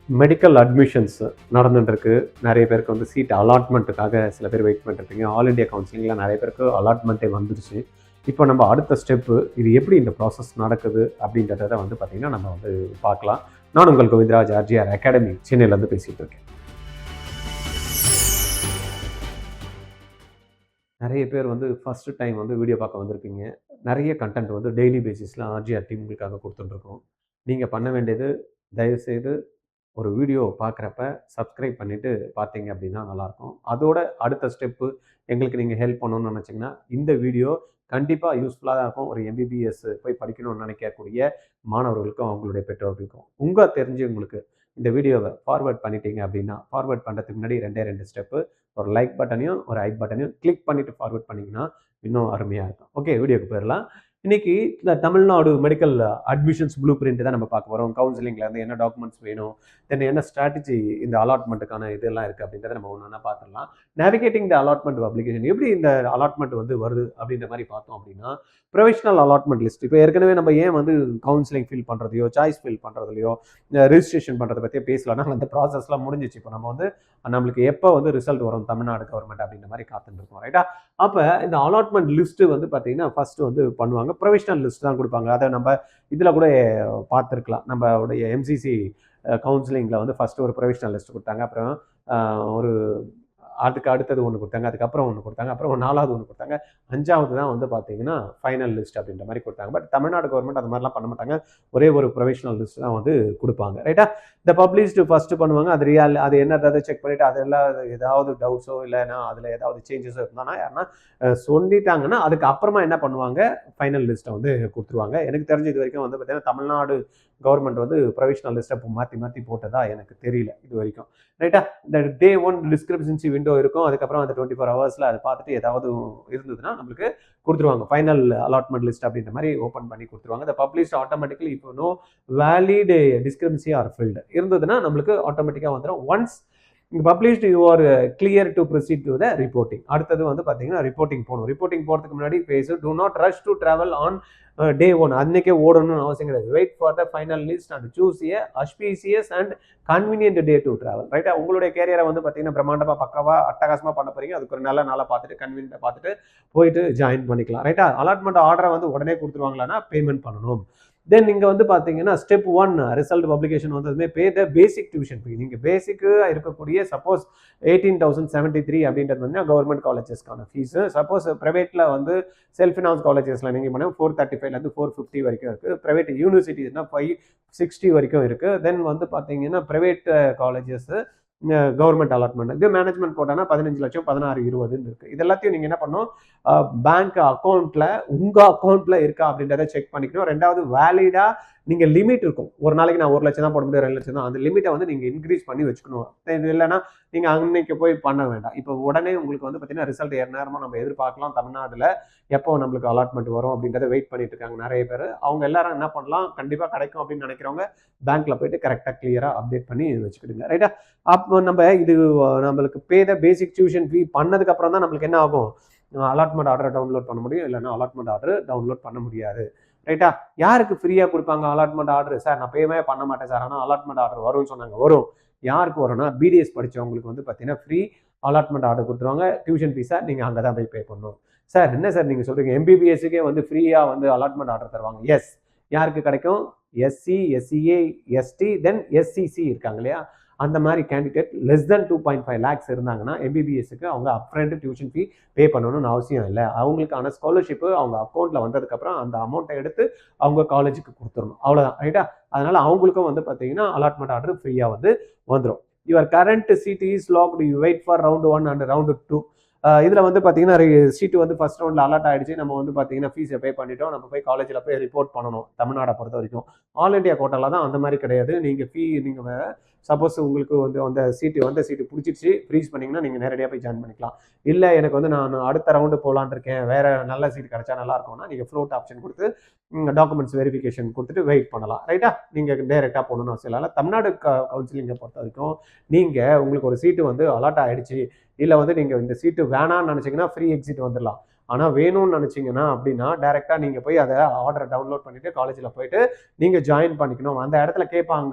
Medical admissions நடந்துட்டுருக்கு. நிறைய பேருக்கு வந்து சீட் அலாட்மெண்ட்டுக்காக சில பேர் வெயிட் பண்ணிருப்பீங்க. ஆல் இண்டியா கவுன்சிலிங்கில் நிறைய பேருக்கு அலாட்மெண்ட்டே வந்துருச்சு. இப்போ நம்ம அடுத்த ஸ்டெப்பு இது எப்படி இந்த ப்ராசஸ் நடக்குது அப்படின்றத வந்து பார்த்திங்கன்னா நம்ம வந்து பார்க்கலாம். நான் உங்கள் கோவிந்தராஜ் ஆர்ஜிஆர் அகாடமி சென்னையிலேருந்து பேசிகிட்டு இருக்கேன். நிறைய பேர் வந்து ஃபஸ்ட்டு டைம் வந்து வீடியோ பார்க்க வந்திருப்பீங்க. நிறைய கண்டென்ட் வந்து டெய்லி பேசிஸில் ஆர்ஜிஆர் டீம் உங்களுக்காக கொடுத்துட்டுருக்கோம். நீங்கள் பண்ண வேண்டியது தயவுசெய்து ஒரு வீடியோ பார்க்குறப்ப சப்ஸ்கிரைப் பண்ணிவிட்டு பார்த்தீங்க அப்படின்னா நல்லாயிருக்கும். அதோட அடுத்த ஸ்டெப்பு எங்களுக்கு நீங்கள் ஹெல்ப் பண்ணணும்னு நினச்சிங்கன்னா இந்த வீடியோ கண்டிப்பாக யூஸ்ஃபுல்லாக தான் இருக்கும். ஒரு எம்பிபிஎஸ் போய் படிக்கணும்னு நினைக்கக்கூடிய மாணவர்களுக்கும் அவங்களுடைய பெற்றோர்களுக்கும் தெரிஞ்சவங்களுக்கு இந்த வீடியோவை ஃபார்வர்ட் பண்ணிட்டீங்க அப்படின்னா, ஃபார்வர்ட் பண்ணுறதுக்கு முன்னாடி 2 ஸ்டெப்பு. ஒரு லைக் பட்டனையும் ஒரு ஐ பட்டனையும் கிளிக் பண்ணிவிட்டு ஃபார்வர்ட் பண்ணிங்கன்னா இன்னும் அருமையாக இருக்கும். ஓகே, வீடியோக்கு போயிடலாம். இன்னைக்கு இந்த Tamil Nadu medical admissions blue print தான் நம்ம பார்க்க போகிறோம். கவுன்சிலிங்லேருந்து என்ன டாக்குமெண்ட்ஸ் வேணும், தென் என்ன ஸ்ட்ராட்டஜி இந்த அலாட்மெண்ட்டுக்கான இதெல்லாம் இருக்குது அப்படின்றத நம்ம ஒன்று ஒன்றா பார்த்துடலாம். நேவிகேட்டிங் த அலாட்மெண்ட் அப்ளிகேஷன் எப்படி இந்த அலாட்மெண்ட் வந்து வருது அப்படின்ற மாதிரி பார்த்தோம் அப்படின்னா, ப்ரொவிஷனல் அலாட்மெண்ட் லிஸ்ட் இப்போ ஏற்கனவே நம்ம ஏன் வந்து கவுன்சிலிங் ஃபில் பண்ணுறதையோ சாய்ஸ் ஃபில் பண்ணுறதுலையோ ரிஜிஸ்ட்ரேஷன் பண்ணுறதை பற்றியே பேசலாம்னா அந்த ப்ராசஸ்லாம் முடிஞ்சிச்சு. இப்போ நம்ம வந்து நம்மளுக்கு எப்போ வந்து ரிசல்ட் வரும் தமிழ்நாடு கவர்மெண்ட் அப்படின்ற மாதிரி காத்துட்டு இருக்கோம், ரைட்டா? அப்போ இந்த அலாட்மெண்ட் லிஸ்ட்டு வந்து பார்த்தீங்கன்னா ஃபஸ்ட்டு வந்து பண்ணுவாங்க. ப்ரொவிஷனல் லிஸ்ட் தான் கொடுப்பாங்க. அதை நம்ம இதில் கூட பார்த்துருக்கலாம். நம்மளுடைய எம்சிசி கவுன்சிலிங்கில் வந்து ஃபஸ்ட்டு ஒரு ப்ரொவிஷனல் லிஸ்ட் கொடுத்தாங்க. அப்புறம் ஒரு அதுக்கு அடுத்தது ஒன்று கொடுத்தாங்க, அதுக்கப்புறம் ஒன்று கொடுத்தாங்க, அப்புறம் 4வது ஒன்று கொடுத்தாங்க, 5வது தான் வந்து பார்த்தீங்கன்னா ஃபைனல் லிஸ்ட் அப்படின்ற மாதிரி கொடுத்தாங்க. பட் தமிழ்நாடு கவர்மெண்ட் அது மாதிரிலாம் பண்ண மாட்டாங்க. ஒரே ஒரு ப்ரொவிஷனல் லிஸ்ட் தான் வந்து கொடுப்பாங்க, ரைட்டா? இந்த பப்ளிஷ்டு ஃபஸ்ட்டு பண்ணுவாங்க. அது என்னதை செக் பண்ணிவிட்டு அதெல்லாம் ஏதாவது டவுட்ஸோ இல்லைன்னா அதில் ஏதாவது சேஞ்சஸோ இருந்தானா யாருன்னா சொல்லிட்டாங்கன்னா அதுக்கப்புறமா என்ன பண்ணுவாங்க, ஃபைனல் லிஸ்ட்டை வந்து கொடுத்துருவாங்க. எனக்கு தெரிஞ்ச இது வரைக்கும் வந்து பார்த்தீங்கன்னா தமிழ்நாடு கவர்மெண்ட் வந்து ப்ரொவிஷனல் லிஸ்ட்டை மாற்றி போட்டதா எனக்கு தெரியல இது வரைக்கும், ரைட்டா? இந்த டே 1 டிஸ்கிரிப்ஷன்சி விண்டோ இருக்கும். அதுக்கப்புறம் அந்த 24 ஹவர்ஸில் அதை பார்த்துட்டு ஏதாவது இருந்ததுன்னா நம்மளுக்கு கொடுத்துருவாங்க. ஃபைனல் அலாட்மெண்ட் லிஸ்ட் அப்படின்ற மாதிரி ஓப்பன் பண்ணி கொடுத்துருவாங்க. இந்த பப்ளிஷ் ஆட்டோமேட்டிக்கலி இப்போ no valid descriptions are filled இருந்ததுன்னா நம்மளுக்கு ஆட்டோமேட்டிக்காக வந்துடும். Once published you are clear to proceed to the reporting. அடுத்தது வந்து பார்த்தீங்கன்னா ரிப்போர்ட்டிங் போகணும். ரிப்போர்ட்டிங் போகிறதுக்கு முன்னாடி பேசு do not rush to travel on day 1. அன்னைக்கே ஓடணும்னு அவசியம் கிடையாது. Wait for the final list and choose a auspicious and convenient day to travel, ரைட்டா? உங்களுடைய கேரியரை வந்து பார்த்தீங்கன்னா பிரம்மாண்டமாக பக்காவாக அட்டகாசமாக பண்ண போறீங்க. அதுக்கு ஒரு நல்ல நாளாக பார்த்துட்டு கன்வீனியன்ட்டை பார்த்துட்டு போயிட்டு ஜாயின் பண்ணிக்கலாம், ரைட்டா? அலாட்மெண்ட் ஆர்டரை வந்து உடனே கொடுத்துருவாங்களான்னா பேமெண்ட் பண்ணணும். தென் இங்கே வந்து பார்த்தீங்கன்னா ஸ்டெப் 1 ரிசல்ட் பப்ளிகேஷன் வந்ததுமே பே த பேசிக் டியூஷன் ஃபீ. நீங்கள் பேசிக்காக இருக்கக்கூடிய சப்போஸ் 18,073 அப்படின்றது வந்து கவர்மெண்ட் காலேஜஸ்க்கான ஃபீஸு. சப்போஸ் ப்ரைவேட்டில் வந்து செல்ஃப் ஃபினான்ஸ் காலேஜஸில் நீங்கள் பண்ணால் 435லேருந்து 450 வரைக்கும் இருக்குது. ப்ரைவேட் யூனிவர்சிட்டிஸ்னால் 560 வரைக்கும் இருக்குது. தென் வந்து பார்த்தீங்கன்னா ப்ரைவேட் காலேஜஸ் கவர்மெண்ட் அலாட்மெண்ட் இது மேனேஜ்மெண்ட் போட்டானா 15 லட்சம் 16, 20 இருக்குது. இது எல்லாத்தையும் நீங்கள் என்ன பண்ணணும், பேங்க் அக்கௌண்ட்டில் உங்கள் அக்கௌண்ட்டில் இருக்கா அப்படின்றத செக் பண்ணிக்கணும். 2வது வேலிடாக நீங்கள் லிமிட் இருக்கும். ஒரு நாளைக்கு நான் 1 லட்சம் தான் போட முடியும், 2 லட்சம் தான். அந்த லிமிட்டை வந்து நீங்கள் இன்க்ரீஸ் பண்ணி வச்சுக்கணும். இது இல்லைன்னா நீங்கள் அன்னைக்கு போய் பண்ண வேண்டாம். இப்போ உடனே உங்களுக்கு வந்து பார்த்தீங்கன்னா ரிசல்ட் நேரமாக நம்ம எதிர்பார்க்கலாம். தமிழ்நாட்டில் எப்போ நம்மளுக்கு அலாட்மெண்ட் வரும் அப்படின்றத வெயிட் பண்ணிட்டு இருக்காங்க நிறைய பேர். அவங்க எல்லாரும் என்ன பண்ணலாம், கண்டிப்பாக கிடைக்கும் அப்படின்னு நினைக்கிறவங்க பேங்க்கில் போயிட்டு கரெக்டாக கிளியராக அப்டேட் பண்ணி வச்சுக்கிடுங்க, ரைட்டா? அப்போ நம்ம இது நம்மளுக்கு பே த பேசிக் டியூஷன் ஃபீ பண்ணதுக்கு அப்புறம் தான் நம்மளுக்கு என்ன ஆகும், அலாட்மெண்ட் ஆர்டரை டவுன்லோட் பண்ண முடியும். இல்லைன்னா அலாட்மெண்ட் ஆர்டர் டவுன்லோட் பண்ண முடியாது, ரைட்டா? யாருக்கு ஃப்ரீயாக கொடுப்பாங்க அலாட்மெண்ட் ஆர்டர்? சார் நான் பேமே பண்ண மாட்டேன் சார், ஆனால் அலாட்மெண்ட் ஆர்டர் வரும்னு சொன்னாங்க. வரும். யாருக்கு வரும்னா பிடிஎஸ் படித்தவங்களுக்கு வந்து பார்த்தீங்கன்னா ஃப்ரீ அலாட்மெண்ட் ஆர்டர் கொடுத்துருவாங்க. டியூஷன் ஃபீஸாக நீங்கள் அங்கே தான் போய் பே பண்ணணும். சார் என்ன சார் நீங்கள் சொல்கிறீங்க, எம்பிபிஎஸ்ஸுக்கே வந்து ஃப்ரீயாக வந்து அலாட்மெண்ட் ஆர்டர் தருவாங்க? எஸ். யாருக்கு கிடைக்கும்? எஸ்சி, எஸ்சிஏ, எஸ்டி, தென் எஸ்சிசி இருக்காங்க இல்லையா, அந்த மாதிரி கேண்டிடேட் லெஸ் தென் 2.5 lakhs இருந்தாங்கன்னா எம்பிபிஎஸ்க்கு அவங்க அப்ரண்ட் டியூஷன் ஃபீ பே பண்ணணும்னு அவசியம் இல்லை. அவங்களுக்கான ஸ்காலர்ஷிப்பு அவங்க அக்கௌண்ட்டில் வந்ததுக்கப்புறம் அந்த அமௌண்ட்டை எடுத்து அவங்க காலேஜுக்கு கொடுத்துடணும், அவ்வளோதான், ரைட்டா? அதனால் அவங்களுக்கும் வந்து பார்த்தீங்கன்னா அலாட்மெண்ட் ஆர்டர் ஃப்ரீயாக வந்து வந்துடும். Your current seat is locked, you wait for round 1 and round 2. இதில் வந்து பார்த்தீங்கன்னா சீட்டு வந்து ஃபர்ஸ்ட் ரவுண்டில் அலாட் ஆகிடுச்சு. நம்ம வந்து பார்த்தீங்கன்னா ஃபீஸை பே பண்ணிட்டோம். நம்ம போய் காலேஜில் போய் ரிப்போர்ட் பண்ணணும். தமிழ்நாடை பொறுத்த வரைக்கும் ஆல் இண்டியா கோட்டாவில் தான் அந்த மாதிரி கிடையாது. நீங்கள் சப்போஸ் உங்களுக்கு வந்து அந்த சீட்டு பிடிச்சிருச்சு, ஃப்ரீஸ் பண்ணிங்கன்னா நீங்கள் நேரடியாக போய் ஜாயின் பண்ணிக்கலாம். இல்லை எனக்கு வந்து நான் அடுத்த ரவுண்டு போகலான் இருக்கேன், வேறு நல்ல சீட் கிடைச்சா நல்லா இருக்கும்னா நீங்கள் ஃப்ளோட் ஆப்ஷன் கொடுத்து டாக்குமெண்ட்ஸ் வெரிஃபிகேஷன் கொடுத்துட்டு வெயிட் பண்ணலாம், ரைட்டா? நீங்கள் டேரெக்டாக போகணும்னு அவசியம் இல்லை. தமிழ்நாடு கவுன்சிலிங்கை பொறுத்த வரைக்கும் நீங்கள் உங்களுக்கு ஒரு சீட்டு வந்து அலாட் ஆகிடுச்சு, இல்லை வந்து நீங்கள் இந்த சீட்டு வேணான்னு நினச்சிங்கன்னா ஃப்ரீ எக்ஸிட் வந்துடலாம். ஆனால் வேணும்னு நினச்சிங்கன்னா அப்படின்னா டேரெக்டாக நீங்கள் போய் அதை ஆர்டரை டவுன்லோட் பண்ணிவிட்டு காலேஜில் போயிட்டு நீங்கள் ஜாயின் பண்ணிக்கணும். அந்த இடத்துல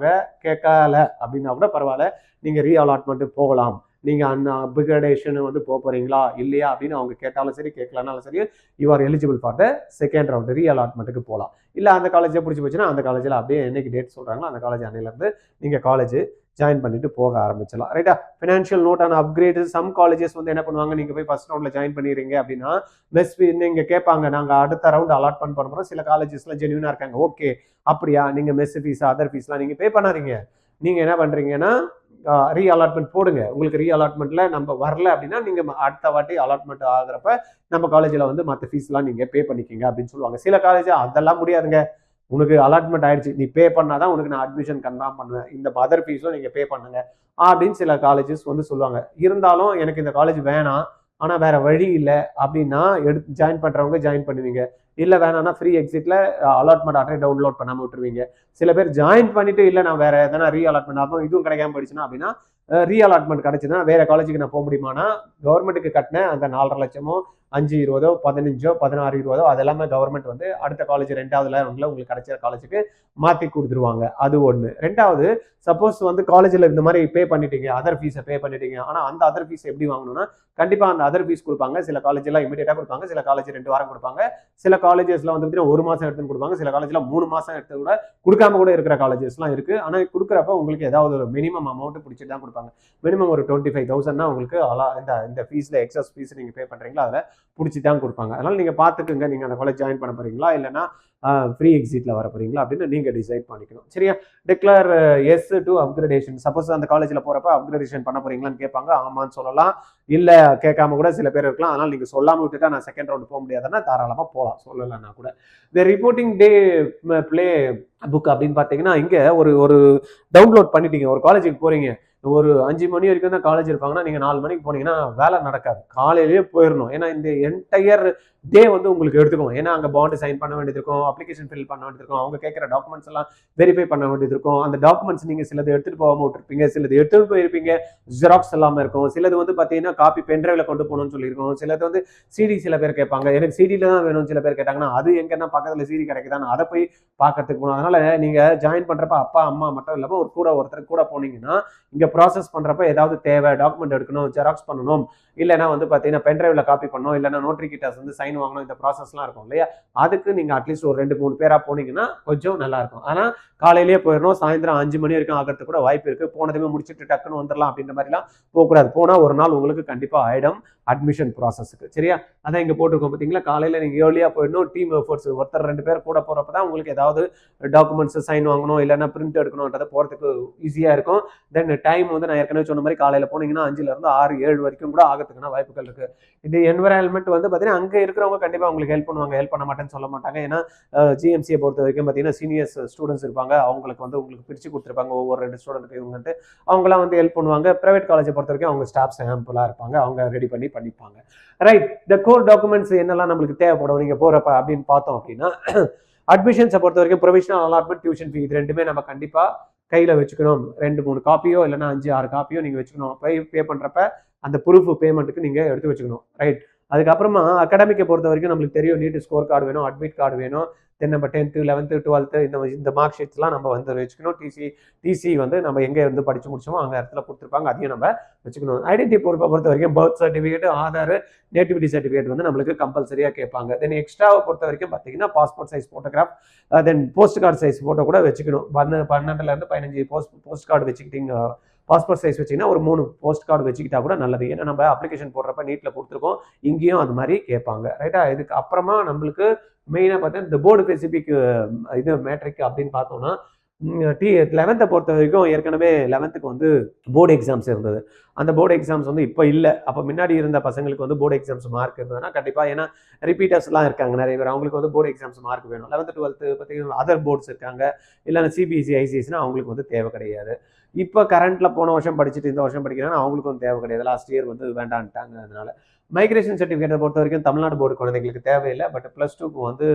கேட்கல அப்படின்னா கூட பரவாயில்ல, நீங்கள் ரீஅலாட்மெண்ட்டு போகலாம். நீங்கள் அந்த அப்கிரேடேஷன் வந்து போகிறீங்களா இல்லையா அப்படின்னு அவங்க கேட்டாலும் சரி கேட்கலனாலும் சரி, you are eligible for the second round ரீஅலாட்மெண்ட்டுக்கு போகலாம். இல்லை அந்த காலேஜே பிடிச்சி போச்சுன்னா அந்த காலேஜில் அப்படியே என்னைக்கு டேட் சொல்கிறாங்களோ அந்த காலேஜ் அன்னையிலேருந்து நீங்கள் காலேஜ் ஜாயின் பண்ணிட்டு போக ஆரம்பிச்சிடலாம். ரைட்டா? Financial note and upgrade. Some colleges வந்து என்ன பண்ணுவாங்க, நீங்கள் போய் ஃபர்ஸ்ட் ரவுண்டில் ஜாயின் பண்ணிடுறீங்க அப்படின்னா மெஸ் ஃபீ நீங்கள் கேட்பாங்க, நாங்கள் அடுத்த ரவுண்ட் அலாட்மெண்ட் பண்ண போகிறோம். சில காலேஜஸ்லாம் ஜென்யூனாக இருக்காங்க, ஓகே அப்படியா நீங்கள் மெஸ் ஃபீஸ் அதர் ஃபீஸ்லாம் நீங்கள் பே பண்ணாதீங்க. நீங்கள் என்ன பண்ணுறீங்கன்னா ரீஅலாட்மெண்ட் போடுங்க. உங்களுக்கு ரீஅலாட்மெண்ட்டில் நம்ம வரல அப்படின்னா நீங்கள் அடுத்த வாட்டி அலாட்மெண்ட் ஆகிறப்ப நம்ம காலேஜில் வந்து மற்ற ஃபீஸ்லாம் நீங்கள் பே பண்ணிக்கிங்க அப்படின்னு சொல்லுவாங்க. சில காலேஜ் அதெல்லாம் முடியாதுங்க, உனக்கு அலாட்மெண்ட் ஆயிடுச்சு, நீ பே பண்ணாதான் உனக்கு நான் அட்மிஷன் கன்ஃபார்ம் பண்ணுவேன், இந்த அதர் ஃபீஸும் நீங்கள் பே பண்ணுங்க அப்படின்னு சில காலேஜஸ் வந்து சொல்லுவாங்க. இருந்தாலும் எனக்கு இந்த காலேஜ் வேணாம், ஆனால் வேற வழி இல்லை அப்படின்னா ஜாயின் பண்ணுறவங்க ஜாயின் பண்ணுவீங்க. இல்லை வேணாம்னா ஃப்ரீ எக்ஸிட்டில் அலாட்மெண்ட் ஆர்டரை டவுன்லோட் பண்ணாமல் விட்டுருவீங்க. சில பேர் ஜாயின் பண்ணிட்டு இல்லை நான் வேற எதனா ரீஅலாட்மெண்ட் ஆகும் இதுவும் கிடைக்காம போயிடுச்சுன்னா அப்படின்னா ரீஅலாட்மெண்ட் கிடைச்சதுன்னா வேற காலேஜுக்கு நான் போக முடியுமானா கவர்மெண்ட்டுக்கு கட்டின அந்த 4.5 லட்சமோ 5-20 15 16-20 அதெல்லாமே கவர்மெண்ட் வந்து அடுத்த காலேஜ் 2வது ரவுண்டில் உங்களுக்கு கிடைச்ச காலேஜுக்கு மாற்றி கொடுத்துருவாங்க. அது ஒன்று. 2வது, சப்போஸ் வந்து காலேஜில் இந்த மாதிரி பே பண்ணிட்டீங்க, அதர் ஃபீஸை பே பண்ணிட்டீங்க, ஆனால் அந்த அதர் ஃபீஸ் எப்படி வாங்கணும்னா கண்டிப்பாக அந்த அதர் ஃபீஸ் கொடுப்பாங்க. சில காலேஜெல்லாம் இமீடியட்டாக கொடுப்பாங்க, சில காலேஜ் 2 வாரம் கொடுப்பாங்க, சில காலேஜஸ்ல வந்து 1 மாதம் எடுத்துன்னு கொடுப்பாங்க, சில காலேஜ்ல 3 மாதம் எடுத்து கூட கொடுக்காம கூட இருக்கிற காலேஜஸ்லாம் இருக்கு. ஆனால் கொடுக்குறப்ப உங்களுக்கு ஏதாவது ஒரு மினிமம் அமௌண்ட் பிடிச்சிட்டு தான் கொடுப்பாங்க. மினிமம் ஒரு 25,000 உங்களுக்கு இந்த ஃபீஸ்ல எக்ஸஸ் ஃபீஸ் நீங்க பே பண்றீங்களா அதில் பிடிச்சி தான் கொடுப்பாங்க. அதனால நீங்க பார்த்துக்குங்க, நீங்க அந்த காலேஜ் ஜாயின் பண்ண போறீங்களா இல்லைன்னா ஃப்ரீ எக்ஸிட்ல வர போறீங்களா அப்படின்னு நீங்க டிசைட் பண்ணிக்கணும். சரியா? Declare yes to upgradation. சப்போஸ் அந்த காலேஜ்ல போறப்ப அப்கிரேடேஷன் பண்ண போறீங்களான்னு கேட்பாங்க. ஆமான்னு சொல்லலாம், இல்ல கேட்காம கூட சில பேர் இருக்கலாம். அதனால நீங்க சொல்லாம விட்டுட்டா நான் செகண்ட் ரவுண்ட் போக முடியாதுன்னா தாராளமா போகலாம், சொல்லலைன்னா கூட. இந்த ரிப்போர்ட்டிங் டே பிளே புக் அப்படின்னு பார்த்தீங்கன்னா இங்க ஒரு டவுன்லோட் பண்ணிட்டீங்க. ஒரு காலேஜுக்கு போறீங்க, ஒரு 5 மணி வரைக்கும் தான் காலேஜ் இருப்பாங்கன்னா நீங்க 4 மணிக்கு போனீங்கன்னா வேலை நடக்காது. காலையிலேயே போயிடணும். ஏன்னா இந்த என்டையர் டே வந்து உங்களுக்கு எடுத்துக்கும். ஏன்னா அங்கே பாண்டு சைன் பண்ண வேண்டியது இருக்கும், அப்ளிகேஷன் ஃபில் பண்ண வேண்டியது இருக்கும், அவங்க கேட்குற டாக்குமெண்ட்ஸ் எல்லாம் வெரிஃபை பண்ண வேண்டியது இருக்கும். அந்த டாக்குமெண்ட்ஸ் நீங்கள் சிலது எடுத்துகிட்டு போகாம விட்டுருப்பீங்க, சிலது எடுத்துகிட்டு போயிருப்பீங்க, ஜெராக்ஸ் எல்லாமே இருக்கும். சிலது வந்து பார்த்தீங்கன்னா காப்பி பென்ட்ரைவில் கொண்டு போகணும்னு சொல்லியிருக்கோம். சிலது வந்து சிடி சில பேர் கேட்பாங்க, எனக்கு சிடியில் தான் வேணும்னு சில பேர் கேட்டாங்கன்னா அது எங்கன்னா பக்கத்தில் சிடி கிடைக்குதான்னு அதை போய் பார்க்கறதுக்கு போகணும். அதனால நீங்கள் ஜாயின் பண்ணுறப்ப அப்பா அம்மா மட்டும் இல்லாமல் ஒருத்தர் கூட போனீங்கன்னா இங்கே ப்ராசஸ் பண்ணுறப்ப ஏதாவது தேவை, டாக்குமெண்ட் எடுக்கணும், ஜெராக்ஸ் பண்ணணும், இல்லைன்னா வந்து பார்த்தீங்கன்னா பென்ட்ரைவில் காப்பி பண்ணணும், இல்லைன்னா நோட்ரி கிட்டாஸ் வந்து சைன் வாங்கணும், இந்த ப்ராசஸ்லாம் இருக்கும் இல்லையா? அதுக்கு நீங்கள் அட்லீஸ்ட் ஒரு 2-3 பேராக போனீங்கன்னா கொஞ்சம் நல்லா இருக்கும். ஆனால் காலையிலேயே போயிடணும், சாயந்தரம் 5 மணி வரைக்கும் ஆகிறதுக்கு கூட வாய்ப்பு இருக்குது. போனதுமே முடிச்சுட்டு டக்குன்னு வந்துடலாம் அப்படின்ற மாதிரிலாம் போகக்கூடாது. போனால் ஒரு நாள் உங்களுக்கு கண்டிப்பாக ஆகிடும் அட்மிஷன் ப்ராசஸுக்கு. சரியா? அதான் இங்கே போட்டிருக்கோம் பார்த்தீங்களா, காலையில் நீங்கள் ஏர்லியாக போயிடணும். டீம் எஃபர்ட்ஸ், ஒருத்தர் 2 பேர் கூட போகிறப்ப தான் உங்களுக்கு ஏதாவது டாக்குமெண்ட்ஸ் சைன் வாங்கணும், இல்லைன்னா பிரிண்ட் எடுக்கணுன்றதை போகிறதுக்கு ஈஸியாக இருக்கும். தென் டைம் வந்து நான் ஏற்கனவே சொன்ன மாதிரி காலையில் போனீங்கன்னா 5லேருந்து 6-7 வரைக்கும் கூட ஆகிறதுக்கான வாய்ப்புகள் இருக்குது. இது என்விரான்மெண்ட் வந்து பார்த்தீங்கன்னா அங்கே இருக்கிறவங்க கண்டிப்பாக உங்களுக்கு ஹெல்ப் பண்ணுவாங்க, ஹெல்ப் பண்ண மாட்டேன்னு சொல்ல மாட்டாங்க. ஏன்னா ஜிஎம்சியை பொறுத்த வரைக்கும் பார்த்தீங்கன்னா சீனியர்ஸ் ஸ்டூடெண்ட்ஸ் இருப்பாங்க, அவங்களுக்கு வந்து உங்களுக்கு பிரித்து கொடுத்துருப்பாங்க ஒவ்வொரு 2 ஸ்டூடெண்ட்டுக்கு இவங்கன்ட்டு. அவங்களாம் வந்து ஹெல்ப் பண்ணுவாங்க. ப்ரைவேட் காலேஜை பொறுத்த வரைக்கும் அவங்க ஸ்டாஃப் சாம்பிளாக இருப்பாங்க, அவங்க ரெடி பண்ணிப்பாங்க. ரைட். இந்த கோர் டாக்குமெண்ட்ஸ் என்னெல்லாம் நம்மளுக்கு தேவைப்படும் நீங்கள் போகிறப்ப அப்படின்னு பார்த்தோம் அப்படின்னா, அட்மிஷன்ஸை பொறுத்த வரைக்கும் ப்ரொவிஷனல் அலாட்மெண்ட், டியூஷன் ஃபீ, இது ரெண்டுமே நம்ம கண்டிப்பாக கையில் வச்சுக்கணும். 2-3 காப்பியோ இல்லைன்னா 5-6 காப்பியோ நீங்கள் வச்சுக்கணும். பே பண்ணுறப்ப அந்த ப்ரூஃப் பேமெண்ட்டுக்கு நீங்கள் எடுத்து வச்சுக்கணும். ரைட். அதுக்கப்புறமா அகாடமிக்கை பொறுத்த வரைக்கும் நம்மளுக்கு தெரியும், நீட் ஸ்கோர் கார்டு வேணும், அட்மிட் கார்டு வேணும், தென் நம்ம 10th 11th 12th இந்த மார்க் ஷீட்ஸ்லாம் நம்ம வந்து வச்சுக்கணும். டிசி வந்து நம்ம எங்கே வந்து படித்து முடிச்சோமோ அங்கே இடத்துல கொடுத்துருப்பாங்க, அதையும் நம்ம வச்சுக்கணும். ஐடென்டிட்டி பொறுத்த வரைக்கும் birth certificate, Aadhaar, nativity certificate வந்து நம்மளுக்கு கம்பல்சரியாக கேட்பாங்க. தென் எக்ஸ்ட்ராவை பொறுத்த வரைக்கும் பார்த்தீங்கன்னா பாஸ்போர்ட் சைஸ் ஃபோட்டோகிராஃப், தென் போஸ்ட் கார்டு சைஸ் ஃபோட்டோ கூட வச்சுக்கணும். 12லேருந்து 15 போஸ்ட் கார்டு வச்சுக்கிட்டீங்க. பாஸ்போர்ட் சைஸ் வச்சிங்கன்னா ஒரு 3 போஸ்ட் கார்டு வச்சுக்கிட்டா கூட நல்லது. ஏன்னா நம்ம அப்ளிகேஷன் போடுறப்ப நீட்டில் கொடுத்துருக்கோம், இங்கேயும் அது மாதிரி கேட்பாங்க. ரைட்டா? இதுக்கு அப்புறமா நம்மளுக்கு மெயினாக பார்த்தா இந்த போர்டு ஸ்பெசிபிக் இது மேட்ரிக் அப்படின்னு பார்த்தோம்னா 11th பொறுத்த வரைக்கும் ஏற்கனவே 11th வந்து போர்டு எக்ஸாம்ஸ் இருந்தது. அந்த போர்டு எக்ஸாம்ஸ் வந்து இப்போ இல்லை. அப்போ முன்னாடி இருந்த பசங்களுக்கு வந்து போர்டு எக்ஸாம்ஸ் மார்க் இருந்ததுன்னா கண்டிப்பாக, ஏன்னா ரிப்பீட்டர்ஸ்லாம் இருக்காங்க நிறைய பேர், அவங்களுக்கு வந்து போர்டு எக்ஸாம்ஸ் மார்க் வேணும். 11th 12th பார்த்தீங்கன்னா அதர் போர்ட்ஸ் இருக்காங்க, இல்லைன்னா சிபிஎஸ்சி ஐசிஎஸ்னா அவங்களுக்கு வந்து தேவை கிடையாது. இப்போ கரண்ட்டில் போன வருஷம் படிச்சுட்டு இந்த வருஷம் படிக்கிறாங்கன்னா அவங்களுக்கும் தேவை கிடையாது. லாஸ்ட் இயர் வந்து வேண்டான்ட்டாங்க. அதனால மைக்ரேஷன் சர்டிஃபிகேட்டை பொறுத்த வரைக்கும் தமிழ்நாடு போர்டு குழந்தைங்களுக்கு தேவையில்லை. பட் +2க்கு வந்து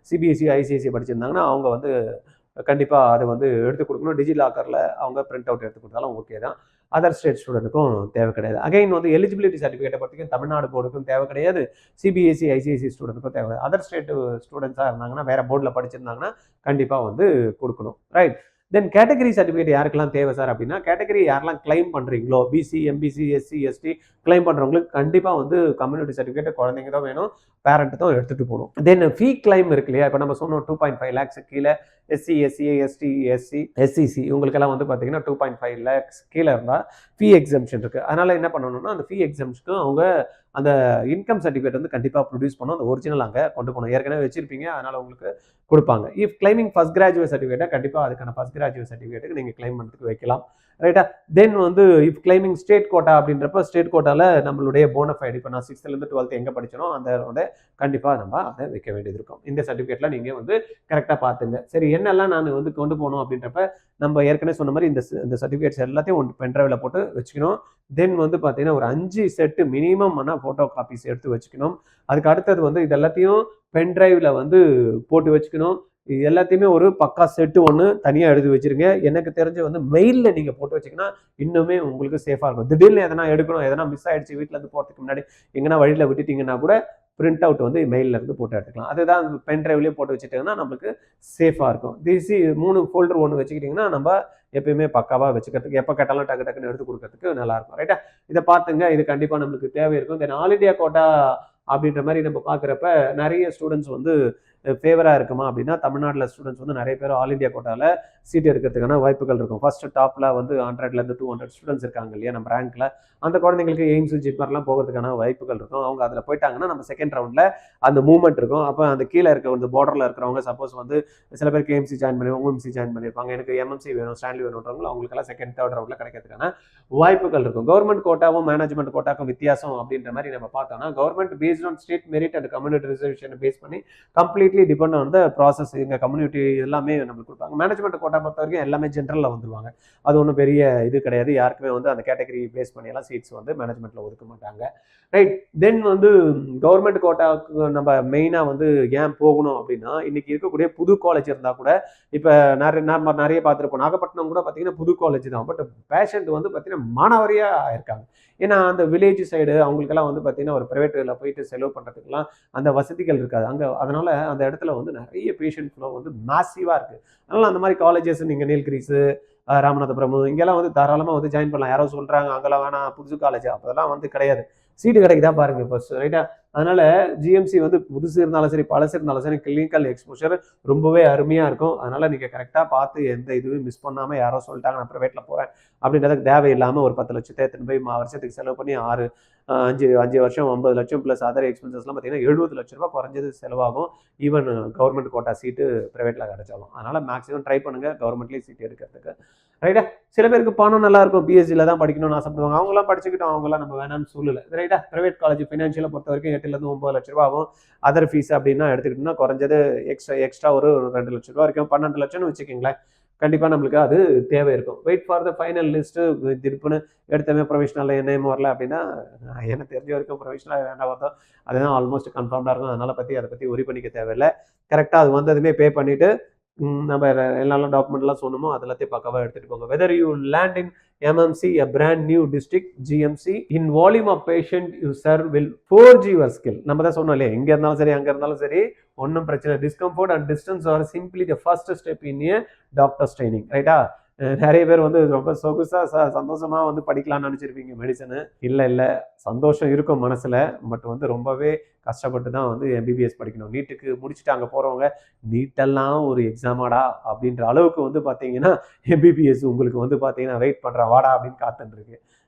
சிபிஎஸ்சி ஐசிஎஸ்சி படிச்சிருந்தாங்கன்னா அவங்க வந்து கண்டிப்பாக அதை வந்து எடுத்து கொடுக்கணும். டிஜி லாக்கரில் அவங்க பிரிண்ட் அவுட் எடுத்து கொடுத்தாலும் ஓகே தான். அதர் ஸ்டேட் ஸ்டூடெண்ட்டுக்கும் தேவை கிடையாது. அகைன் வந்து எலிஜிபிலிட்டி சர்டிஃபிகேட்டை பொறுத்தவரைக்கும் தமிழ்நாடு போர்டுக்கும் தேவை கிடையாது, சிபிஎஸ்சி ஐசிஐசி ஸ்டூடெண்ட்டுக்கும் தேவை. அதர் ஸ்டேட் ஸ்டூடெண்ட்ஸாக இருந்தாங்கன்னா, வேறு போர்டில் படிச்சிருந்தாங்கன்னா கண்டிப்பாக வந்து கொடுக்கணும். ரைட். தென் கேட்டகரி சர்டிஃபிகேட் யாருக்கெல்லாம் தேவை சார் அப்படின்னா, கேட்டகரி யாரெல்லாம் கிளைம் பண்ணுறீங்களோ, BC, MBC, SC, ST claim பண்ணுறவங்களுக்கு கண்டிப்பாக வந்து கம்யூனிட்டி சர்டிஃபிகேட் குழந்தைங்க தான் வேணும், பேரண்ட் தான் எடுத்துகிட்டு போகணும். தென் ஃபீ கிளைம் இருக்கு இல்லையா, இப்போ நம்ம சொன்னோம் 2.5 lakhs கீழே எஸ்சி, எஸ்சிஏ, எஸ்டி, எஸ்சிசி இவங்களுக்கெல்லாம் வந்து பார்த்தீங்கன்னா 2.5 lakhs கீழே இருந்தால் ஃபீ எக்ஸம்ஷன் இருக்குது. அதனால் என்ன பண்ணணும்னா, அந்த ஃபீ எக்ஸம்ஷனுக்கு அவங்க அந்த இன்கம் சர்டிஃபிகேட் வந்து கண்டிப்பாக ப்ரொடியூஸ் பண்ணணும், அந்த ஒரிஜினல் அங்கே கொண்டு போகணும். ஏற்கனவே வச்சிருப்பீங்க, அதனால் உங்களுக்கு கொடுப்பாங்க. இஃப் கிளைமிங் ஃபர்ஸ்ட் கிராஜுவேட் சர்டிஃபிகேட்டை கண்டிப்பாக அதுக்கான ஃபர்ஸ்ட் கிராஜுவேட் சர்டிஃபிகேட்டுக்கு நீங்கள் கிளைம் பண்ணுறதுக்கு வைக்கலாம். ரைட்டா. தென் வந்து இஃப் கிளைமிங் ஸ்டேட் கோட்டா அப்படின்றப்ப ஸ்டேட் கோட்டாவில் நம்மளுடைய போனஃபைடு, இப்போ நான் 6th-லேருந்து 12th எங்கே படிச்சனோ அந்த கண்டிப்பாக நம்ம அதை வைக்க வேண்டியது இருக்கும். இந்த சர்டிஃபிகேட்டில் நீங்கள் வந்து கரெக்டாக பார்த்துங்க. சரி, என்னெல்லாம் நான் வந்து கொண்டு போகணும் அப்படின்றப்ப நம்ம ஏற்கனவே சொன்ன மாதிரி இந்த சர்டிஃபிகேட்ஸ் எல்லாத்தையும் ஒன்று பென்ட்ரைவில் போட்டு வச்சுக்கணும். தென் வந்து பார்த்தீங்கன்னா ஒரு 5 செட்டு மினிமம் ஃபோட்டோ காப்பீஸ் எடுத்து வச்சுக்கணும். அதுக்கு அடுத்தது வந்து இது எல்லாத்தையும் பென்ட்ரைவில் வந்து போட்டு வச்சுக்கணும். இது எல்லாத்தையுமே ஒரு பக்கா செட்டு ஒன்று தனியாக எழுதி வச்சிருங்க. எனக்கு தெரிஞ்சு வந்து மெயிலில் நீங்கள் போட்டு வச்சிங்கன்னா இன்னுமே உங்களுக்கு சேஃபாக இருக்கும். திடீர்னு எதனா எடுக்கணும், எதனா மிஸ் ஆகிடுச்சு, வீட்டிலேருந்து போகிறதுக்கு முன்னாடி எங்கன்னா வழியில் விட்டுட்டிங்கன்னா கூட பிரிண்ட் அவுட் வந்து மெயிலில் இருந்து போட்டு எடுத்துக்கலாம். அதுதான் பென் ட்ரைவ்லேயே போட்டு வச்சுட்டிங்கன்னா நம்மளுக்கு சேஃபாக இருக்கும். 3 ஃபோல்டர் ஒன்று வச்சுக்கிட்டிங்கன்னா நம்ம எப்பயுமே பக்காவாக வச்சுக்கிறதுக்கு, எப்போ கேட்டாலும் டக்கு டக்குன்னு எடுத்து கொடுக்கறதுக்கு நல்லாயிருக்கும். ரைட்டா. இதை பார்த்துங்க, இது கண்டிப்பாக நம்மளுக்கு தேவை இருக்கும். தென் ஆல் இண்டியா கோட்டா அப்படின்ற மாதிரி நம்ம பார்க்குறப்ப நிறைய ஸ்டூடெண்ட்ஸ் வந்து ஃபேவராக இருக்குமா அப்படின்னா, தமிழ்நாட்டில் ஸ்டூடெண்ட்ஸ் வந்து நிறைய பேர் ஆல் இண்டியா கோட்டாவில் சீட் எடுக்கிறதுக்கான வாய்ப்புகள் இருக்கும். ஃபர்ஸ்ட் டாப்பில் வந்து 100லேருந்து 200 ஸ்டூடெண்ட்ஸ் இருக்காங்க இல்லையா நம்ம ரேங்க்கில், அந்த குழந்தைங்களுக்கு எய்ம்ஸ், ஜிப்மர்லாம் போகிறதுக்கான வாய்ப்புகள் இருக்கும். அவங்க அதில் போயிட்டாங்கன்னா நம்ம செகண்ட் ரவுண்டில் அந்த மூவ்மெண்ட் இருக்கும். அப்போ அந்த கீழே இருக்க வந்து பார்டரில் இருக்கிறவங்க சப்போஸ் வந்து சில பேருக்கு எம்சி ஜாயின் பண்ணி ஓஎம்சி ஜாயின் பண்ணியிருப்பாங்க, எனக்கு எம்எம்சி வேணும், ஸ்டான்லி வேணுன்றவங்க அவங்களுக்கெல்லாம் செகண்ட் தேர்ட் ரவுண்டில் கிடைக்கிறதுக்கான வாய்ப்புகள் இருக்கும். கவர்மெண்ட் கோட்டாவும் மேனேஜ்மெண்ட் கோட்டாக்கும் வித்தியாசம் அப்படின்ற மாதிரி நம்ம பார்த்தோம்னா, government based on state merit and community ரிசர்வேஷனை பேஸ் பண்ணி completely depend on the process. எங்கள் கம்யூனிட்டி எல்லாமே நம்மளுக்கு கொடுப்பாங்க. மேனேஜ்மெண்ட் கோட்டா பொறுத்த வரைக்கும் எல்லாமே ஜென்ரலில் வந்துருவாங்க. அது ஒன்றும் பெரிய இது கிடையாது. யாருக்குமே வந்து அந்த கேட்டகரி பேஸ் பண்ணியெல்லாம் சீட்ஸ் வந்து மேனேஜ்மெண்ட்டில் ஒதுக்க மாட்டாங்க. ரைட். தென் வந்து கவர்மெண்ட் கோட்டாவுக்கு நம்ம மெயினாக வந்து ஏன் போகணும் அப்படின்னா, இன்னைக்கு இருக்கக்கூடிய புது காலேஜ் இருந்தால் கூட, இப்போ நிறைய பார்த்துருப்போம், நாகப்பட்டினம் கூட பார்த்தீங்கன்னா புது காலேஜ் தான். பட் பேஷண்ட் வந்து பார்த்தீங்கன்னா மாணவரியாக இருக்காங்க. ஏன்னா அந்த வில்லேஜ் சைடு அவங்களுக்கெல்லாம் வந்து பார்த்தீங்கன்னா ஒரு ப்ரைவேட்டில் போயிட்டு செலவு பண்ணுறதுக்குலாம் அந்த வசதிகள் இருக்காது அங்கே. அதனால அந்த இடத்துல வந்து நிறைய பேஷண்ட் ஃப்ளோ வந்து மேசிவாக இருக்குது. அதனால் அந்த மாதிரி காலேஜஸ் நீங்கள் நீல்கிரிஸு, ராமநாதபுரம் இங்கெல்லாம் வந்து தாராளமாக வந்து ஜாயின் பண்ணலாம். யாரோ சொல்கிறாங்க அங்கெல்லாம் வேணாம், புதுசு காலேஜ், அப்போதெல்லாம் வந்து கிடையாது. சீட்டு கிடைக்குதா பாருங்க ஃபர்ஸ்ட். ரைட்டா. அதனால ஜிஎம்சி வந்து புதுசு இருந்தாலும் சரி, பழசு இருந்தாலும் சரி, கிளினிக்கல் எக்ஸ்போஷர் ரொம்பவே அருமையாக இருக்கும். அதனால நீங்கள் கரெக்டாக பார்த்து எந்த இதுவும் மிஸ் பண்ணாமல், யாரோ சொல்லிட்டாங்க நான் ப்ரைவேட்டில் போகிறேன் அப்படின்றதுக்கு தேவையில்லாமல் ஒரு 10 லட்சத்தை எடுத்துன்னு போய் வருஷத்துக்கு செலவு பண்ணி 5 வருஷம் 50 லட்சம் ப்ளஸ் அதர் எக்ஸ்பென்சஸ்லாம் பார்த்தீங்கன்னா 70 லட்ச ரூபா குறைஞ்சது செலவாகும். ஈவன் கவர்மெண்ட் கோட்டா சீட்டு ப்ரைவேட்டில் கிடைச்சாலும். அதனால் மேக்ஸிமம் ட்ரை பண்ணுங்கள் கவர்மெண்ட்லேயே சீட் எடுக்கிறதுக்கு. ரைட்டா. சில பேருக்கு பணம் நல்லா இருக்கும், பிஎஸ்சியில் தான் படிக்கணும்னு ஆசைப்படுவாங்க, அவங்களாம் படிச்சுக்கிட்டோம், அவங்களாம் நம்ம வேணாம்னு சொல்லலை. ரைட்டா. ப்ரைவேட் காலேஜ் ஃபினான்ஷியலாக பொறுத்த வரைக்கும் 8லேருந்து 9 லட்ச ரூபா ஆகும். அதர் ஃபீஸ் அப்படின்னா எடுத்துக்கிட்டோம்னா குறைஞ்சது எக்ஸ்ட்ரா ஒரு 2 லட்ச ரூபா வரைக்கும், 12 லட்சம்னு வச்சுக்கிங்களேன். கண்டிப்பாக நம்மளுக்கு அது தேவை இருக்கும். Wait for the final list. திருப்புன்னு எடுத்தமே ப்ரொஃபஷனல் நேம் வரல அப்படின்னா, எனக்கு தெரிஞ்ச வரைக்கும் ப்ரொஃபஷனலாக வேண்டாம் பார்த்தோம், அதுதான் ஆல்மோஸ்ட் கன்ஃபார்ம்டாக இருக்கும். அதனால் அதை பற்றி ஒரி பண்ணிக்க தேவையில்லை. கரெக்டாக அது வந்ததுமே பே பண்ணிவிட்டு நம்ம எல்லாரும் டாக்குமெண்ட்லாம் சொன்னோமோ அது எல்லாத்தையும் பக்காவாக எடுத்துகிட்டு போங்க. Whether you land in MMC, a brand new district, GMC, in volume of patient you serve will forge your skill. நம்ம தான் சொன்னோம் இல்லையா, எங்கே இருந்தாலும் சரி அங்கே இருந்தாலும் சரி ஒன்றும் பிரச்சனை. Discomfort and distance are simply the first step in a doctor's training. ரைட்டா. நிறைய பேர் வந்து ரொம்ப சொகுசாக சந்தோஷமாக வந்து படிக்கலாம்னு நினச்சிருப்பீங்க மெடிசனு. இல்லை சந்தோஷம் இருக்கும் மனசில், பட் வந்து ரொம்பவே கஷ்டப்பட்டு தான் வந்து MBBS படிக்கணும். நீட்டுக்கு முடிச்சுட்டு அங்கே போகிறவங்க நீட்டெல்லாம் ஒரு எக்ஸாமாடா அப்படின்ற அளவுக்கு வந்து பார்த்தீங்கன்னா MBBS உங்களுக்கு வந்து பார்த்தீங்கன்னா வெயிட் பண்ணுறேன் வாடா அப்படின்னு காத்துட்டுருக்கு.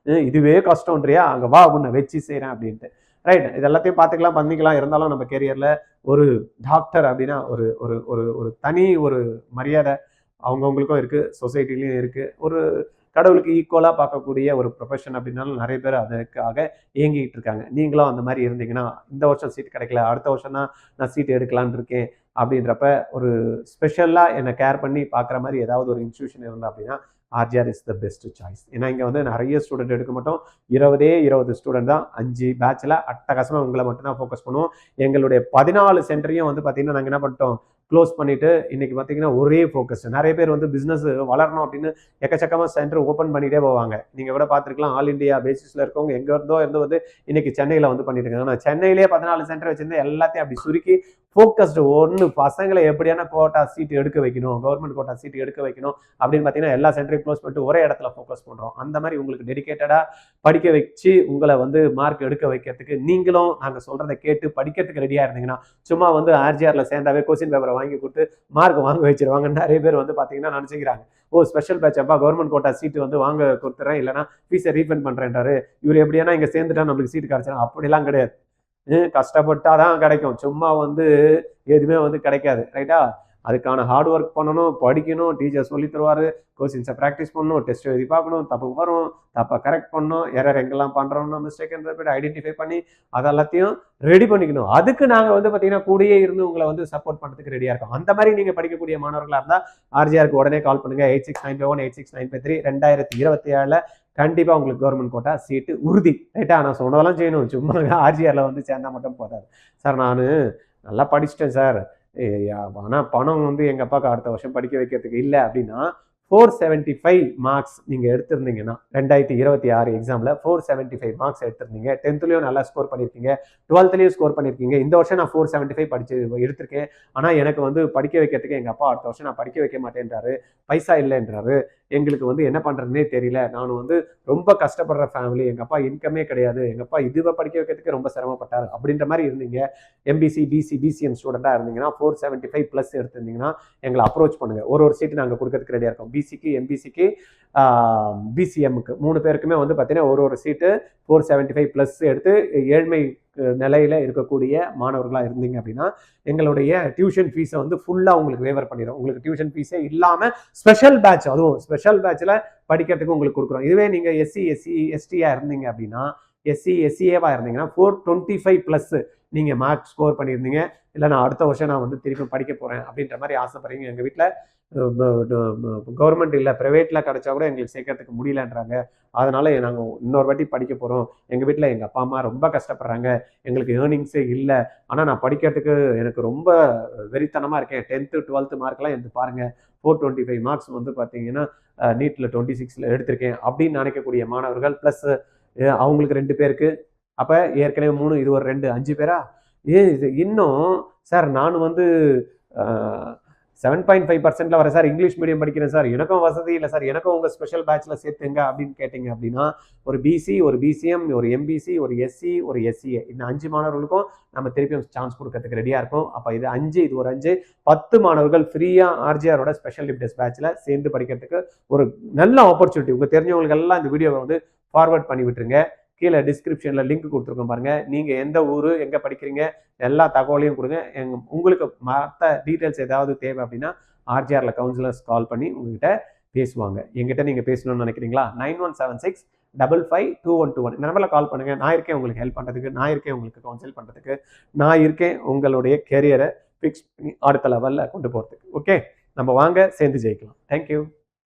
இதுவே கஷ்டம்ன்றியா, அங்கே வா அப்படின்னு வச்சு செய்கிறேன் அப்படின்ட்டு. ரைட். இது எல்லாத்தையும் பார்த்துக்கலாம், பண்ணிக்கலாம். இருந்தாலும் நம்ம கெரியரில் ஒரு டாக்டர் அப்படின்னா ஒரு ஒரு ஒரு ஒரு தனி ஒரு மரியாதை அவங்கவுங்களுக்கும் இருக்குது, சொசைட்டிலையும் இருக்குது. ஒரு கடவுளுக்கு ஈக்குவலாக பார்க்கக்கூடிய ஒரு ப்ரொஃபஷன் அப்படின்னாலும் நிறைய பேர் அதுக்காக இயங்கிக்கிட்டு இருக்காங்க. நீங்களும் அந்த மாதிரி இருந்தீங்கன்னா, இந்த வருஷம் சீட் கிடைக்கல, அடுத்த வருஷம் தான் நான் சீட் எடுக்கலான்னு இருக்கேன் அப்படின்றப்ப ஒரு ஸ்பெஷலாக என்னை கேர் பண்ணி பார்க்குற மாதிரி ஏதாவது ஒரு இன்ஸ்டியூஷன் இருந்தால் அப்படின்னா RGR is the best choice. ஏன்னா இங்கே வந்து நிறைய ஸ்டூடெண்ட் எடுக்க மாட்டோம், 20 ஸ்டூடெண்ட் தான். 5 பேட்சில் அட்டகாசமாக உங்களை மட்டும்தான் ஃபோக்கஸ் பண்ணுவோம். எங்களுடைய 14 சென்டரையும் வந்து பார்த்தீங்கன்னா நாங்கள் என்ன பண்ணிட்டோம், க்ளோஸ் பண்ணிட்டு இன்னைக்கு பார்த்தீங்கன்னா ஒரே ஃபோக்கஸ். நிறைய பேர் வந்து பிஸ்னஸ் வளரணும் அப்படின்னு எக்கச்சக்கமாக சென்டர் ஓப்பன் பண்ணிட்டே போவாங்க. நீங்கள் கூட பார்த்துருக்கலாம், ஆல் இண்டியா பேசிஸில் இருக்கவங்க எங்கே இருந்து வந்து இன்னைக்கு சென்னையில் வந்து பண்ணிட்டு இருக்காங்க. ஆனால் சென்னையிலே 14 சென்டர் வச்சிருந்து எல்லாத்தையும் அப்படி சுருக்கி ஃபோக்கஸ்டு ஒன்று பசங்களை எப்படியான கோட்டா சீட்டு எடுக்க வைக்கணும், கவர்மெண்ட் கோட்டா சீட்டு எடுக்க வைக்கணும் அப்படின்னு பார்த்தீங்கன்னா எல்லா சென்டரையும் க்ளோஸ் பண்ணிட்டு ஒரே இடத்துல ஃபோக்கஸ் பண்ணுறோம். அந்த மாதிரி உங்களுக்கு டெடிகேட்டடாக படிக்க வச்சு உங்களை வந்து மார்க் எடுக்க வைக்கிறதுக்கு நீங்களும் நாங்கள் சொல்கிறத கேட்டு படிக்கிறதுக்கு ரெடியாக இருந்தீங்கன்னா, சும்மா வந்து ஆர்ஜிஆரில் சேர்ந்தாவே கொஸ்டின் பேப்பரை வாங்கி கொடுத்து மார்க் வாங்க வச்சிருவாங்க. நிறைய பேர் வந்து பார்த்தீங்கன்னா நினச்சிக்கிறாங்க, ஓ ஸ்பெஷல் பேட்ச் அப்பா கவர்மெண்ட் கோட்டா சீட்டு வந்து வாங்க கொடுத்துறேன், இல்லைனா ஃபீஸை ரீஃபண்ட் பண்ணுறேன்றாரு, இவர் எப்படியானா இங்கே சேர்ந்துட்டா நம்மளுக்கு சீட்டு கிடச்சிடும். அப்படிலாம் கிடையாது. கஷ்டப்பட்டாதான் கிடைக்கும். சும்மா வந்து எதுவுமே வந்து கிடைக்காது. ரைட்டா? அதுக்கான ஹார்ட் ஒர்க் பண்ணணும், படிக்கணும், டீச்சர் சொல்லி தருவாரு, கொஸ்டின்ஸை ப்ராக்டிஸ் பண்ணணும், டெஸ்ட் எழுதி பார்க்கணும், தப்பு வரும், தப்பை கரெக்ட் பண்ணணும், எரர் எங்கெல்லாம் பண்ணுறோம்னா மிஸ்டேக் ஐடென்டிஃபை பண்ணி அதெல்லாத்தையும் ரெடி பண்ணிக்கணும். அதுக்கு நாங்கள் வந்து பார்த்தீங்கன்னா கூடயே இருந்து உங்களை வந்து சப்போர்ட் பண்ணுறதுக்கு ரெடியாக இருக்கோம். அந்த மாதிரி நீங்கள் படிக்கக்கூடிய மாணவர்களாக இருந்தால் ஆர்ஜிஆருக்கு உடனே கால் பண்ணுங்கள். 869551 86953 2027 கண்டிப்பாக உங்களுக்கு கவர்மெண்ட் கோட்டா சீட்டு உறுதி. ரைட்டா? நான் சொன்னதெல்லாம் செய்யணும். சும்மா ஆர்ஜிஆரில் வந்து சேர்ந்தா மட்டும் போதாது. சார் நான் நல்லா படிச்சுட்டேன் சார், ஆனால் பணம் வந்து எங்கள் அப்பாவுக்கு அடுத்த வருஷம் படிக்க வைக்கிறதுக்கு இல்லை அப்படின்னா 475 மார்க்ஸ் நீங்கள் எடுத்திருந்தீங்கன்னா 2026 எக்ஸாமில் 475 மார்க்ஸ் எடுத்திருந்தீங்க, 10th நல்லா ஸ்கோர் பண்ணியிருக்கீங்க, 12th ஸ்கோர் பண்ணியிருக்கீங்க. இந்த வருஷம் நான் 475 படிச்சு எடுத்திருக்கேன், ஆனால் எனக்கு வந்து படிக்க வைக்கிறதுக்கு எங்கள் அப்பா அடுத்த வருஷம் நான் படிக்க வைக்க மாட்டேன்றாரு, பைசா இல்லைன்றாரு, எங்களுக்கு வந்து என்ன பண்ணுறதுனே தெரியல, நான் வந்து ரொம்ப கஷ்டப்படுற ஃபேமிலி, எங்கள் அப்பா இன்கமே கிடையாது, எங்கள் அப்பா இதுவை படிக்க வைக்கிறதுக்கு ரொம்ப சிரமப்பட்டார் அப்படின்ற மாதிரி இருந்தீங்க, எம்பிசி பிசி பிசிஎம் ஸ்டூடெண்ட்டாக இருந்தீங்கன்னா 475 ப்ளஸ் எடுத்திருந்தீங்கன்னா எங்களை அப்ரோச் பண்ணுங்கள். ஒரு சீட்டு நாங்கள் கொடுக்கறதுக்கு ரெடியாக இருக்கோம். பிசிக்கு எம்பிசிக்கு பிசிஎம்முக்கு 3 பேருக்குமே வந்து பார்த்தீங்கன்னா ஒரு சீட்டு 475 ப்ளஸ் எடுத்து ஏழ்மை நிலையில் இருக்கக்கூடிய மாணவர்களாக இருந்தீங்க அப்படின்னா எங்களுடைய டியூஷன் ஃபீஸை வந்து ஃபுல்லாக உங்களுக்கு வேவர் பண்ணிடும். உங்களுக்கு டியூஷன் ஃபீஸே இல்லாமல் ஸ்பெஷல் பேட்ச், அதுவும் ஸ்பெஷல் பேட்சில் படிக்கிறதுக்கு உங்களுக்கு கொடுக்குறோம். இதுவே நீங்கள் எஸ்சி எஸ்டியாக இருந்தீங்க அப்படின்னா, எஸ்சிஏவாக இருந்தீங்கன்னா 425 ப்ளஸ் நீங்கள் மார்க் ஸ்கோர் பண்ணியிருந்தீங்க, இல்லை நான் அடுத்த வருஷம் நான் வந்து திருப்பி படிக்க போகிறேன் அப்படின்ற மாதிரி ஆசைப்படுறீங்க. எங்கள் வீட்டில் கவர்மெண்ட் இல்லை ப்ரைவேட்டில் கிடச்சா கூட எங்களுக்கு சேர்க்கறதுக்கு முடியலன்றாங்க, அதனால் நாங்கள் இன்னொரு வாட்டி படிக்க போகிறோம், எங்கள் வீட்டில் எங்கள் அப்பா அம்மா ரொம்ப கஷ்டப்படுறாங்க, எங்களுக்கு ஏர்னிங்ஸே இல்லை, ஆனால் நான் படிக்கிறதுக்கு எனக்கு ரொம்ப வெறித்தனமாக இருக்கேன், 10th 12th மார்க்லாம் எடுத்து பாருங்கள், 425 மார்க்ஸ் வந்து பார்த்தீங்கன்னா நீட்டில் 26 எடுத்திருக்கேன் அப்படின்னு நினைக்கக்கூடிய மாணவர்கள் ப்ளஸ் அவங்களுக்கு 2 பேருக்கு, அப்போ ஏற்கனவே 3, இது ஒரு 2, 5 பேரா? இது இன்னும் சார் நான் வந்து 7.5% வர சார், இங்கிலீஷ் மீடியம் படிக்கிறேன் சார், எனக்கும் வசதி இல்லை சார், எனக்கும் உங்கள் ஸ்பெஷல் பேட்சில் சேர்த்துங்க அப்படின்னு கேட்டிங்க அப்படின்னா ஒரு பிசி, ஒரு பிசிஎம், ஒரு எம்பிசி, ஒரு எஸ்சி, ஒரு எஸ்சிஏ, இந்த 5 மாணவர்களுக்கும் நம்ம திருப்பியும் சான்ஸ் கொடுக்கறதுக்கு ரெடியாக இருக்கும். அப்போ இது 5, இது ஒரு 5, 10 மாணவர்கள் ஃப்ரீயாக ஆர்ஜிஆரோட ஸ்பெஷல் லிப்டெஸ்ட் பேட்சில் சேர்ந்து படிக்கிறதுக்கு ஒரு நல்ல ஆப்பர்ச்சுனிட்டி. உங்கள் தெரிஞ்சவங்களுக்கு எல்லாம் இந்த வீடியோவை வந்து ஃபார்வர்ட் பண்ணி விட்டுருங்க. கீழே டிஸ்கிரிப்ஷனில் லிங்க் கொடுத்துருக்கோம் பாருங்கள். நீங்கள் எந்த ஊர், எங்கே படிக்கிறீங்க, எல்லா தகவலையும் கொடுங்க. உங்களுக்கு மற்ற டீட்டெயில்ஸ் ஏதாவது தேவை அப்படின்னா ஆர்ஜிஆரில் கவுன்சிலர்ஸ் கால் பண்ணி உங்ககிட்ட பேசுவாங்க. எங்கிட்ட நீங்கள் பேசணும்னு நினைக்கிறீங்களா? 9176552121 இந்த நம்பரில் கால் பண்ணுங்கள். நான் இருக்கேன் உங்களுக்கு ஹெல்ப் பண்ணுறதுக்கு, நான் இருக்கேன் உங்களுக்கு கவுன்சில் பண்ணுறதுக்கு, நான் இருக்கேன் உங்களுடைய கெரியரை ஃபிக்ஸ் பண்ணி அடுத்த லெவலில் கொண்டு போகிறதுக்கு. ஓகே, நம்ம வாங்க சேர்ந்து ஜெயிக்கலாம். தேங்க்யூ.